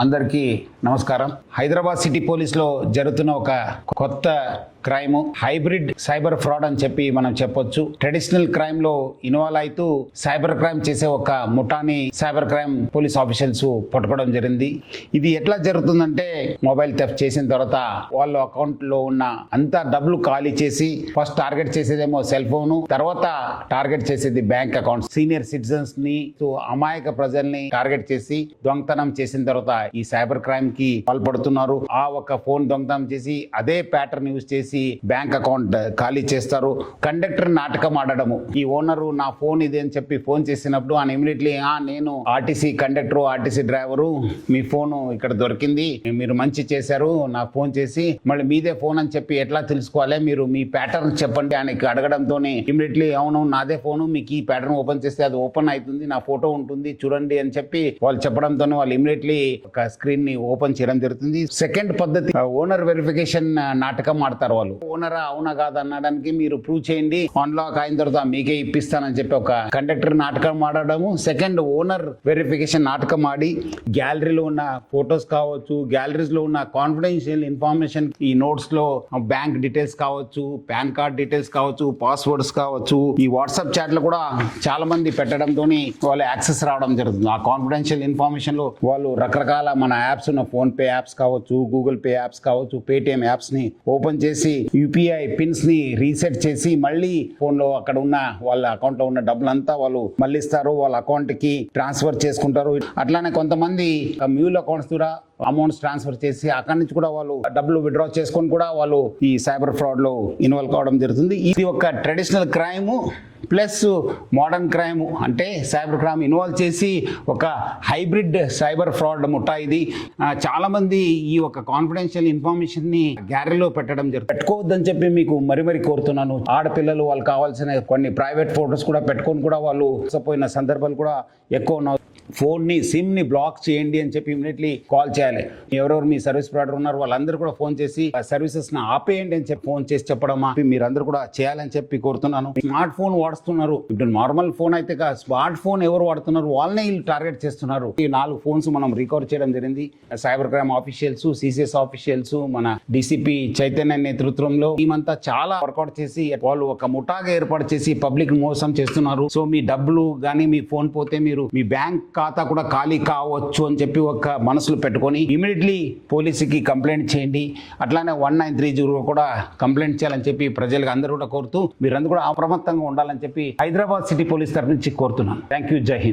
అందరికీ నమస్కారం. హైదరాబాద్ సిటీ పోలీస్లో జరుగుతున్న ఒక కొత్త క్రైమ్ హైబ్రిడ్ సైబర్ ఫ్రాడ్ అని చెప్పి మనం చెప్పొచ్చు. ట్రెడిషనల్ క్రైమ్ లో ఇన్వాల్వ్ అవుతూ సైబర్ క్రైమ్ చేసే ఒక ముఠాని సైబర్ క్రైమ్ పోలీస్ ఆఫీషియల్స్ పట్టుకోవడం జరిగింది. ఇది ఎట్లా జరుగుతుందంటే, మొబైల్ థెఫ్ట్ చేసిన తర్వాత వాళ్ళ అకౌంట్ లో ఉన్న అంత డబ్బులు ఖాళీ చేసి ఫస్ట్ టార్గెట్ చేసేదేమో సెల్ ఫోన్, తర్వాత టార్గెట్ చేసేది బ్యాంక్ అకౌంట్. సీనియర్ సిటిజన్స్ ని, అమాయక ప్రజల్ని టార్గెట్ చేసి దొంగతనం చేసిన తర్వాత ఈ సైబర్ క్రైమ్ కి పాల్పడుతున్నారు. ఆ ఒక ఫోన్ దొంగతనం చేసి అదే ప్యాటర్న్ యూజ్ చేసి బ్యాంక్ అకౌంట్ ఖాళీ చేస్తారు. కండక్టర్ నాటకం ఆడడము, ఈ ఓనరు నా ఫోన్ ఇది అని చెప్పి ఫోన్ చేసినప్పుడు ఆయన ఇమీడియట్లీ నేను ఆర్టీసీ కండక్టర్, ఆర్టీసీ డ్రైవరు, మీ ఫోన్ ఇక్కడ దొరికింది, మీరు మంచి చేశారు, నాకు ఫోన్ చేసి మళ్ళీ మీదే ఫోన్ అని చెప్పి ఎట్లా తెలుసుకోవాలి, మీరు మీ ప్యాటర్న్ చెప్పండి ఆయనకి అడగడంతో ఇమీడియట్లీ అవును నాదే ఫోను, మీకు ఈ ప్యాటర్న్ ఓపెన్ చేస్తే అది ఓపెన్ అవుతుంది, నా ఫోటో ఉంటుంది చూడండి అని చెప్పి వాళ్ళు చెప్పడంతో వాళ్ళు ఇమీడియట్లీ ఒక స్క్రీన్ ని ఓపెన్ చేయడం జరుగుతుంది. సెకండ్ పద్ధతి ఓనర్ వెరిఫికేషన్ నాటకం ఆడతారు. ఓనరా అవునా కాదు అనడానికి మీరు ప్రూవ్ చేయండి, అన్లాక్ అయిన తర్వాత మీకే ఇప్పిస్తానని చెప్పి ఒక కండక్టర్ నాటకం ఆడడము. సెకండ్ ఓనర్ వెరిఫికేషన్ నాటకం ఆడి గ్యాలరీలో ఉన్న ఫొటోస్ కావచ్చు, గ్యాలరీస్ లో ఉన్న కాన్ఫిడెన్షియల్ ఇన్ఫర్మేషన్, ఈ నోట్స్ లో బ్యాంక్ డీటెయిల్స్ కావచ్చు, పాన్ కార్డ్ డీటెయిల్స్ కావచ్చు, పాస్వర్డ్స్ కావచ్చు, ఈ వాట్సాప్ చాట్ లో కూడా చాలా మంది పెట్టడంతో వాళ్ళు యాక్సెస్ రావడం జరుగుతుంది. ఆ కాన్ఫిడెన్షియల్ ఇన్ఫర్మేషన్ లో వాళ్ళు రకరకాల మన యాప్స్ ఉన్న ఫోన్ పే యాప్స్ కావచ్చు, గూగుల్ పే యాప్స్ కావచ్చు, పేటిఎం యాప్స్ ని ఓపెన్ చేసి యూపీఐ పిన్స్ ని రీసెట్ చేసి మళ్ళీ ఫోన్ లో అక్కడ ఉన్న వాళ్ళ అకౌంట్ లో ఉన్న డబ్బులంతా వాళ్ళు మళ్ళీ ఇస్తారు, వాళ్ళ అకౌంట్ కి ట్రాన్స్ఫర్ చేసుకుంటారు. అట్లానే కొంతమంది మ్యూల్ అకౌంట్స్ ద్వారా అమౌంట్స్ ట్రాన్స్ఫర్ చేసి అక్కడి నుంచి కూడా వాళ్ళు డబ్బులు విత్డ్రా చేసుకొని కూడా వాళ్ళు ఈ సైబర్ ఫ్రాడ్ లో ఇన్వాల్వ్ కావడం జరుగుతుంది. ఇది ఒక traditional crime plus modern crime, అంటే సైబర్ క్రైమ్ ఇన్వాల్వ్ చేసి ఒక హైబ్రిడ్ సైబర్ ఫ్రాడ్ ముఠా ఇది. చాలా మంది ఈ ఒక కాన్ఫిడెన్షియల్ ఇన్ఫర్మేషన్ ని గ్యాలరీలో పెట్టడం జరుగుతుంది. పెట్టుకోవద్దని చెప్పి మీకు మరీ కోరుతున్నాను. ఆడపిల్లలు వాళ్ళు కావాల్సిన కొన్ని ప్రైవేట్ ఫోటోస్ కూడా పెట్టుకొని కూడా వాళ్ళు మోసపోయిన సందర్భాలు కూడా ఎక్కువ ఉన్నాయి. ఫోన్ ని సిమ్ ని బ్లాక్ చేయండి అని చెప్పి ఇమీడియట్లీ కాల్ చేయాలి. ఎవరెవరు మీ సర్వీస్ ప్రొవైడర్ ఉన్నారు వాళ్ళందరూ కూడా ఫోన్ చేసి సర్వీసెస్ ని ఆపేయండి అని చెప్పి ఫోన్ చేసి చెప్పడం మీరందరూ కూడా చేయాలని చెప్పి కోరుతున్నాను. స్మార్ట్ ఫోన్ వాడుతున్నారు, ఇప్పుడు నార్మల్ ఫోన్ అయితే స్మార్ట్ ఫోన్ ఎవరు వాడుతున్నారు వాళ్ళనే వీళ్ళు టార్గెట్ చేస్తున్నారు. ఈ 4 ఫోన్స్ మనం రికవర్ చేయడం జరిగింది. Cyber crime officials, CCS officials, మన డిసిపి చైతన్య నేతృత్వంలో టీమంతా చాలా వర్కౌట్ చేసి వాళ్ళు ఒక ముఠాగా ఏర్పాటు చేసి పబ్లిక్ మోసం చేస్తున్నారు. సో మీ డబ్బులు కానీ మీ ఫోన్ పోతే మీరు మీ బ్యాంక్ ఖాతా కూడా ఖాళీ కావచ్చు అని చెప్పి ఒక మనసులో పెట్టుకొని ఇమీడియట్లీ పోలీసుకి కంప్లైంట్ చేయండి. అట్లానే 1930 కూడా కంప్లైంట్ చేయాలని చెప్పి ప్రజలకు అందరూ కూడా కోరుతూ మీరందరూ కూడా అప్రమత్తంగా ఉండాలని చెప్పి హైదరాబాద్ సిటీ పోలీస్ తరఫు నుంచి కోరుతున్నాను. Thank you. జై హింద్.